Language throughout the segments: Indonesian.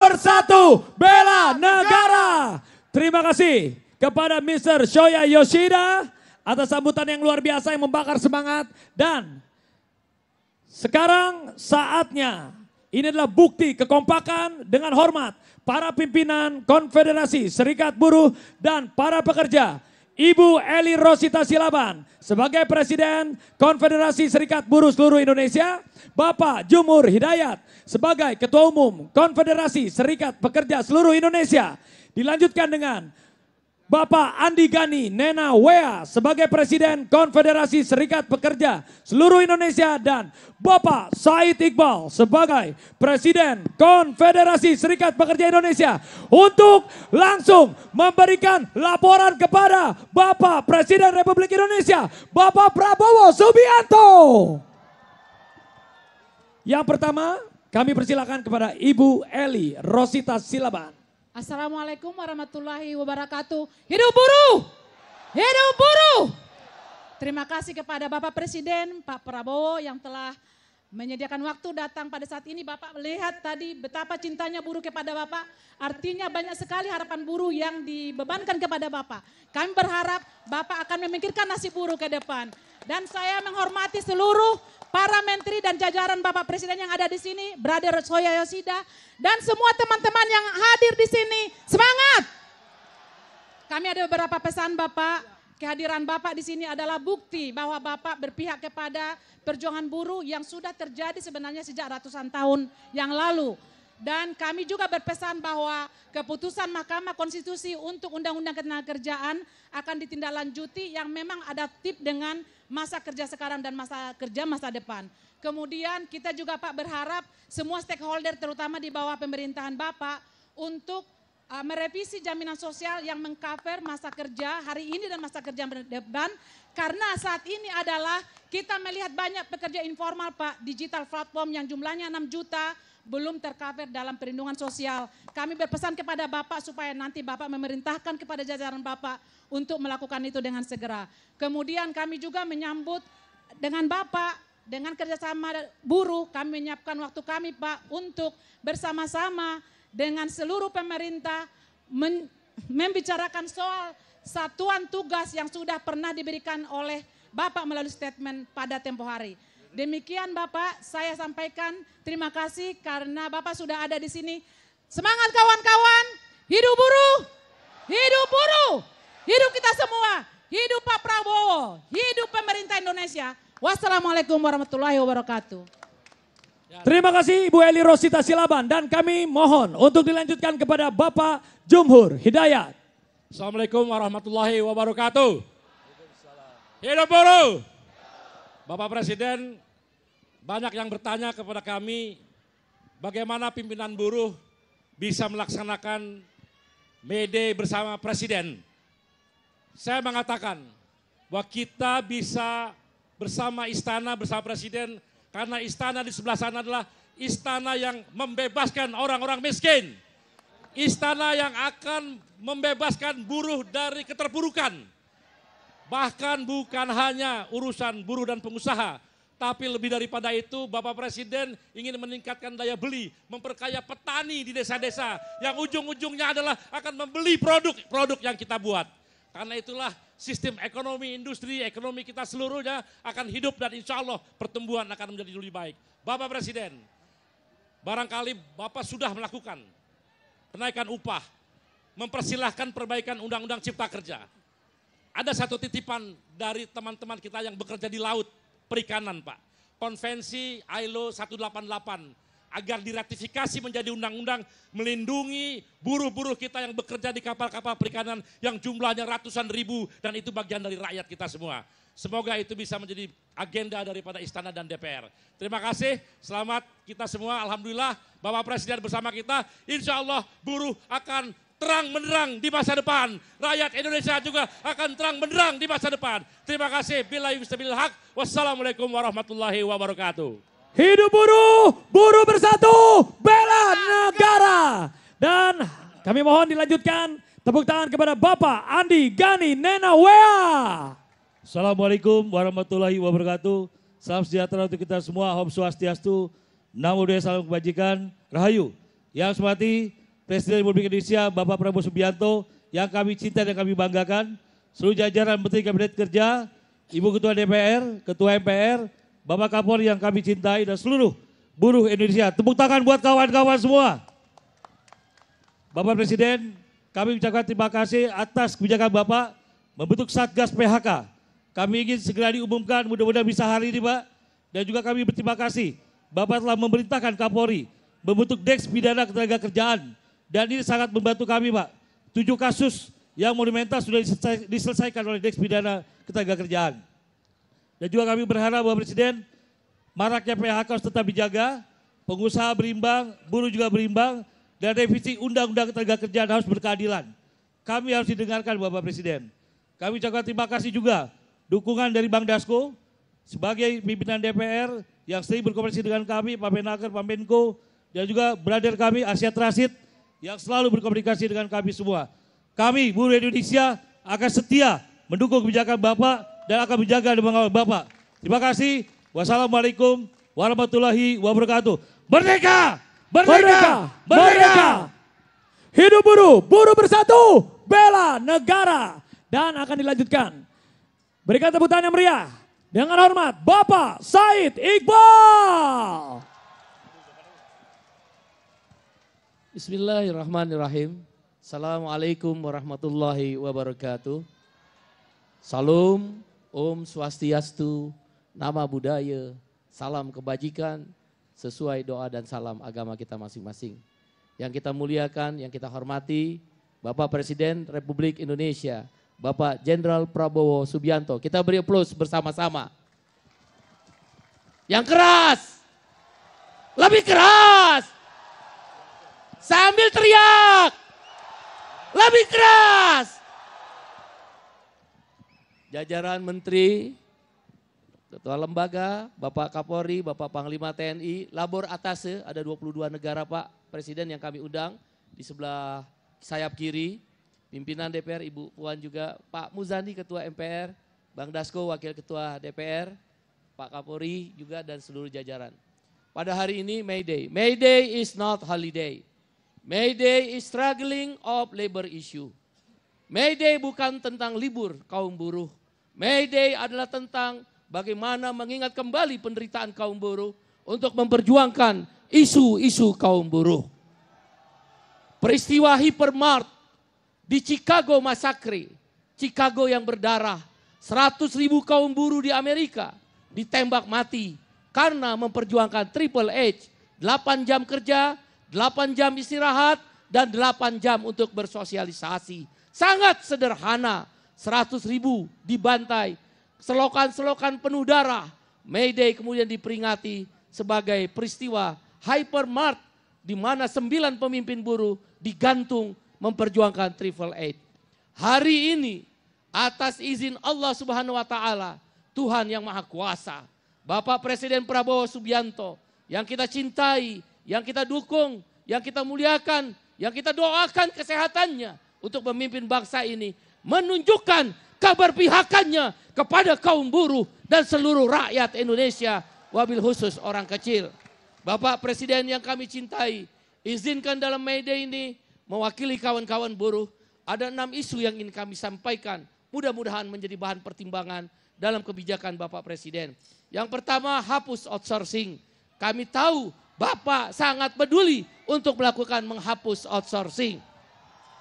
bersatu bela negara. Terima kasih kepada Mr. Shoya Yoshida atas sambutan yang luar biasa yang membakar semangat. Dan sekarang saatnya, ini adalah bukti kekompakan dengan hormat para pimpinan Konfederasi Serikat Buruh dan para pekerja. Ibu Eli Rosita Silaban sebagai Presiden Konfederasi Serikat Buruh seluruh Indonesia. Bapak Jumhur Hidayat sebagai Ketua Umum Konfederasi Serikat Pekerja seluruh Indonesia. Dilanjutkan dengan Bapak Andi Gani Nena Wea sebagai Presiden Konfederasi Serikat Pekerja seluruh Indonesia. Dan Bapak Said Iqbal sebagai Presiden Konfederasi Serikat Pekerja Indonesia. Untuk langsung memberikan laporan kepada Bapak Presiden Republik Indonesia, Bapak Prabowo Subianto. Yang pertama kami persilakan kepada Ibu Eli Rosita Silaban. Assalamualaikum warahmatullahi wabarakatuh. Hidup buruh! Hidup buruh! Terima kasih kepada Bapak Presiden, Pak Prabowo yang telah menyediakan waktu datang pada saat ini. Bapak melihat tadi betapa cintanya buruh kepada Bapak. Artinya banyak sekali harapan buruh yang dibebankan kepada Bapak. Kami berharap Bapak akan memikirkan nasib buruh ke depan. Dan saya menghormati seluruh para menteri dan jajaran Bapak Presiden yang ada di sini, Brother Shoya Yoshida, dan semua teman-teman yang hadir di sini. Semangat! Kami ada beberapa pesan Bapak. Kehadiran Bapak di sini adalah bukti bahwa Bapak berpihak kepada perjuangan buruh yang sudah terjadi sebenarnya sejak ratusan tahun yang lalu. Dan kami juga berpesan bahwa keputusan Mahkamah Konstitusi untuk Undang-Undang Ketenagakerjaan akan ditindaklanjuti yang memang adaptif dengan masa kerja sekarang dan masa kerja masa depan. Kemudian kita juga Pak berharap semua stakeholder terutama di bawah pemerintahan Bapak untuk merevisi jaminan sosial yang mengcover masa kerja hari ini dan masa kerja depan. Karena saat ini adalah kita melihat banyak pekerja informal Pak, digital platform yang jumlahnya 6 juta belum tercover dalam perlindungan sosial. Kami berpesan kepada Bapak supaya nanti Bapak memerintahkan kepada jajaran Bapak untuk melakukan itu dengan segera. Kemudian kami juga menyambut dengan Bapak, dengan kerjasama buruh, kami menyiapkan waktu kami Pak untuk bersama-sama dengan seluruh pemerintah membicarakan soal satuan tugas yang sudah pernah diberikan oleh Bapak melalui statement pada tempo hari. Demikian Bapak, saya sampaikan terima kasih karena Bapak sudah ada di sini. Semangat kawan-kawan, hidup buruh, hidup buruh, hidup kita semua, hidup Pak Prabowo, hidup pemerintah Indonesia. Wassalamualaikum warahmatullahi wabarakatuh. Terima kasih Ibu Eli Rosita Silaban dan kami mohon untuk dilanjutkan kepada Bapak Jumhur Hidayat. Assalamualaikum warahmatullahi wabarakatuh. Hidup buruh. Bapak Presiden, banyak yang bertanya kepada kami bagaimana pimpinan buruh bisa melaksanakan May Day bersama Presiden. Saya mengatakan bahwa kita bisa bersama istana, bersama Presiden, karena istana di sebelah sana adalah istana yang membebaskan orang-orang miskin. Istana yang akan membebaskan buruh dari keterpurukan. Bahkan bukan hanya urusan buruh dan pengusaha, tapi lebih daripada itu Bapak Presiden ingin meningkatkan daya beli, memperkaya petani di desa-desa yang ujung-ujungnya adalah akan membeli produk-produk yang kita buat. Karena itulah sistem ekonomi, industri, ekonomi kita seluruhnya akan hidup dan insya Allah pertumbuhan akan menjadi lebih baik. Bapak Presiden, barangkali Bapak sudah melakukan kenaikan upah, mempersilahkan perbaikan Undang-Undang Cipta Kerja. Ada satu titipan dari teman-teman kita yang bekerja di laut, perikanan Pak. Konvensi ILO 188 agar diratifikasi menjadi undang-undang melindungi buruh-buruh kita yang bekerja di kapal-kapal perikanan yang jumlahnya ratusan ribu dan itu bagian dari rakyat kita semua. Semoga itu bisa menjadi agenda daripada Istana dan DPR. Terima kasih, selamat kita semua. Alhamdulillah Bapak Presiden bersama kita, insya Allah buruh akan terang benderang di masa depan. Rakyat Indonesia juga akan terang benderang di masa depan. Terima kasih. Billahi wassalamu haq. Wassalamualaikum warahmatullahi wabarakatuh. Hidup buruh, buruh bersatu, bela negara. Dan kami mohon dilanjutkan tepuk tangan kepada Bapak Andi Gani Nena Wea. Assalamualaikum warahmatullahi wabarakatuh. Salam sejahtera untuk kita semua. Om Swastiastu. Namo Buddhaya, salam kebajikan. Rahayu. Yang saya hormati Presiden Republik Indonesia Bapak Prabowo Subianto yang kami cinta dan kami banggakan, seluruh jajaran Menteri Kabinet Kerja, Ibu Ketua DPR, Ketua MPR, Bapak Kapolri yang kami cintai dan seluruh buruh Indonesia. Tepuk tangan buat kawan-kawan semua. Bapak Presiden, kami ucapkan terima kasih atas kebijakan Bapak membentuk Satgas PHK. Kami ingin segera diumumkan, mudah-mudahan bisa hari ini Pak. Dan juga kami berterima kasih, Bapak telah memerintahkan Kapolri membentuk Deks Pidana Ketenagakerjaan. Dan ini sangat membantu kami Pak. 7 kasus yang monumental sudah diselesaikan oleh Deks Pidana Ketenagakerjaan. Dan juga kami berharap Bapak Presiden, maraknya PHK harus tetap dijaga, pengusaha berimbang, buruh juga berimbang, dan revisi Undang-Undang Ketenagakerjaan harus berkeadilan. Kami harus didengarkan Bapak Presiden. Kami ucapkan terima kasih juga dukungan dari Bang Dasko sebagai pimpinan DPR yang sering berkomunikasi dengan kami, Pak Menaker, Pak Menko, dan juga brother kami Asia Transit yang selalu berkomunikasi dengan kami semua. Kami buruh Indonesia akan setia mendukung kebijakan Bapak dan akan menjaga dan mengawal Bapak. Terima kasih. Wassalamualaikum warahmatullahi wabarakatuh. Merdeka! Merdeka! Merdeka! Hidup buruh, buruh bersatu, bela negara. Dan akan dilanjutkan. Berikan tepuk tangan yang meriah. Dengan hormat, Bapak Said Iqbal. Bismillahirrahmanirrahim. Assalamualaikum warahmatullahi wabarakatuh. Salam, Om Swastiastu, Nama Budaya, salam kebajikan, sesuai doa dan salam agama kita masing-masing. Yang kita muliakan, yang kita hormati, Bapak Presiden Republik Indonesia, Bapak Jenderal Prabowo Subianto. Kita beri aplaus bersama-sama. Yang keras, lebih keras, sambil teriak, lebih keras. Jajaran Menteri, Ketua Lembaga, Bapak Kapolri, Bapak Panglima TNI, Labor Atase, ada 22 negara Pak Presiden yang kami undang. Di sebelah sayap kiri, pimpinan DPR Ibu Puan juga, Pak Muzani Ketua MPR, Bang Dasko Wakil Ketua DPR, Pak Kapolri juga dan seluruh jajaran. Pada hari ini May Day. May Day is not holiday. May Day is struggling of labor issue. May Day bukan tentang libur kaum buruh. May Day adalah tentang bagaimana mengingat kembali penderitaan kaum buruh untuk memperjuangkan isu-isu kaum buruh. Peristiwa Hypermart di Chicago Massacre, Chicago yang berdarah, 100.000 kaum buruh di Amerika ditembak mati karena memperjuangkan Triple H, 8 jam kerja, 8 jam istirahat, dan 8 jam untuk bersosialisasi. Sangat sederhana, 100.000 dibantai, selokan-selokan penuh darah. May Day kemudian diperingati sebagai peristiwa Hypermart di mana 9 pemimpin buruh digantung memperjuangkan Triple H. Hari ini atas izin Allah Subhanahu wa taala, Tuhan yang Maha Kuasa, Bapak Presiden Prabowo Subianto yang kita cintai, yang kita dukung, yang kita muliakan, yang kita doakan kesehatannya untuk memimpin bangsa ini, menunjukkan keberpihakannya kepada kaum buruh dan seluruh rakyat Indonesia, wabil khusus orang kecil. Bapak Presiden yang kami cintai, izinkan dalam May Day ini mewakili kawan-kawan buruh, ada 6 isu yang ingin kami sampaikan, mudah-mudahan menjadi bahan pertimbangan dalam kebijakan Bapak Presiden. Yang pertama, hapus outsourcing. Kami tahu Bapak sangat peduli untuk melakukan menghapus outsourcing.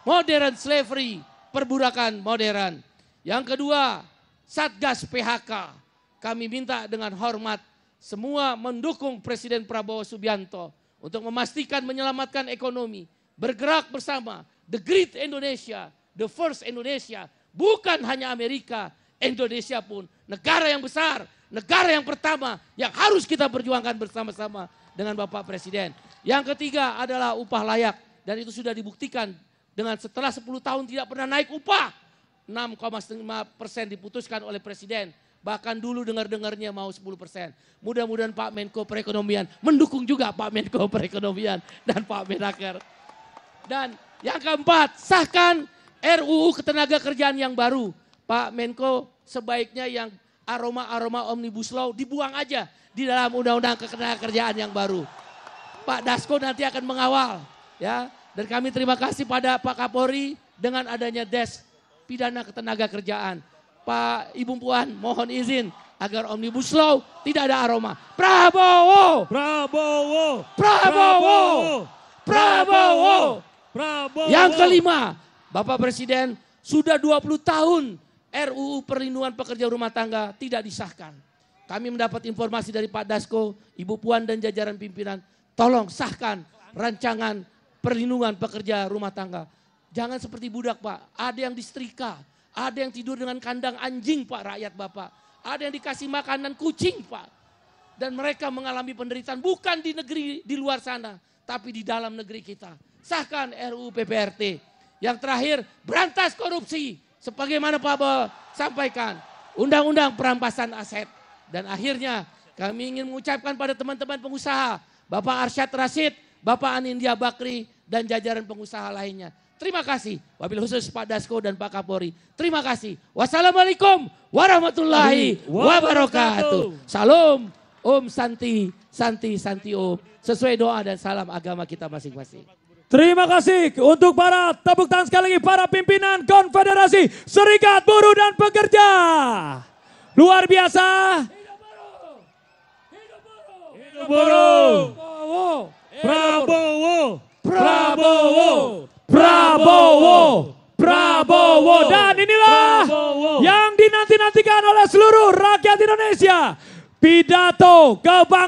Modern slavery, perbudakan modern. Yang kedua, Satgas PHK. Kami minta dengan hormat semua mendukung Presiden Prabowo Subianto untuk memastikan menyelamatkan ekonomi. Bergerak bersama, the great Indonesia, the first Indonesia. Bukan hanya Amerika, Indonesia pun negara yang besar, negara yang pertama yang harus kita perjuangkan bersama-sama dengan Bapak Presiden. Yang ketiga adalah upah layak dan itu sudah dibuktikan dengan setelah 10 tahun tidak pernah naik upah. 6,5% diputuskan oleh Presiden. Bahkan dulu dengar-dengarnya mau 10%. Mudah-mudahan Pak Menko Perekonomian mendukung juga Pak Menko Perekonomian dan Pak Menaker. Dan yang keempat, sahkan RUU Ketenagakerjaan yang baru. Pak Menko sebaiknya yang aroma-aroma Omnibus Law dibuang aja di dalam Undang-Undang Ketenagakerjaan yang baru. Pak Dasko nanti akan mengawal. Ya, dan kami terima kasih pada Pak Kapolri dengan adanya Des Pidana Ketenaga Kerjaan. Pak Ibu Puan, mohon izin agar Omnibus Law tidak ada aroma. Prabowo! Prabowo! Prabowo! Prabowo! Prabowo! Yang kelima, Bapak Presiden sudah 20 tahun RUU Perlindungan Pekerja Rumah Tangga tidak disahkan. Kami mendapat informasi dari Pak Dasko, Ibu Puan dan jajaran pimpinan, tolong sahkan rancangan perlindungan pekerja rumah tangga. Jangan seperti budak Pak, ada yang disetrika, ada yang tidur dengan kandang anjing Pak rakyat Bapak. Ada yang dikasih makanan kucing Pak. Dan mereka mengalami penderitaan bukan di negeri di luar sana, tapi di dalam negeri kita. Sahkan RUU PPRT. Yang terakhir, berantas korupsi. Sebagaimana Pak Bawa sampaikan, undang-undang perampasan aset. Dan akhirnya kami ingin mengucapkan pada teman-teman pengusaha, Bapak Arsyad Rashid, Bapak Anindya Bakri, dan jajaran pengusaha lainnya. Terima kasih, wabil khusus Pak Dasko dan Pak Kapolri. Terima kasih. Wassalamualaikum warahmatullahi wabarakatuh. Salam, Om Santi, Santi, Santi Om. Sesuai doa dan salam agama kita masing-masing. Terima kasih untuk para tepuk tangan sekali lagi para pimpinan Konfederasi Serikat Buruh dan Pekerja. Luar biasa. Hidup buruh! Prabowo! Prabowo, Prabowo, Prabowo. Dan inilah yang dinanti-nantikan oleh seluruh rakyat Indonesia. Pidato kebangsaan.